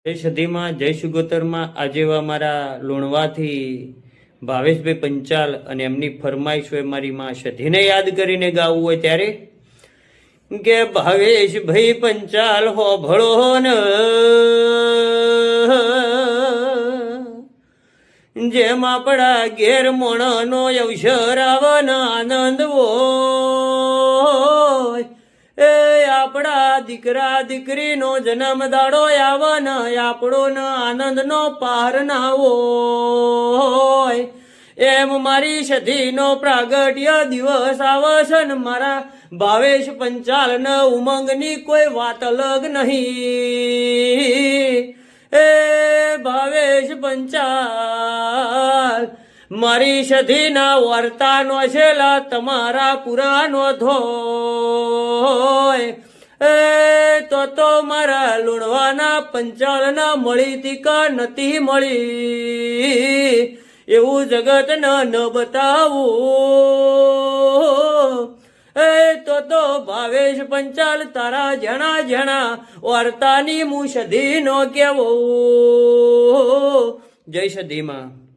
જય સધીમાં જય સુગોતરમાં આજે મારા લુણવાથી ભાવેશભાઈ પંચાલ અને એમની ફરમાઈશ હોય મારી માં સધીને યાદ કરીને ગાવું હોય ત્યારે કે ભાવેશભાઈ પંચાલ હો ભળો ને જેમ આપણા ઘેર મોણનો અવસર આવના આનંદ હોય એ આપણા દીકરા દીકરીનો જન્મ દાડો આવન આપણો ન આનંદનો પાર ના હોય એમ મારી સધીનો પ્રાગટ્ય દિવસ આવશે ને મારા ભાવેશ પંચાલ ન ઉમંગની કોઈ વાત અલગ નહીં એ ભાવેશ પંચાલ મારી સધીના વર્તાનો છેલા તમારા પુરાનો ધોય એ તો મારા લુણવાના પંચાલના મળી તીકા નથી મળી એવું જગત ન બતાવું એ તો ભાવેશ પંચાલ તારા જણા જણા વર્તાની હું સધીનો કેવો જય સધીમાં।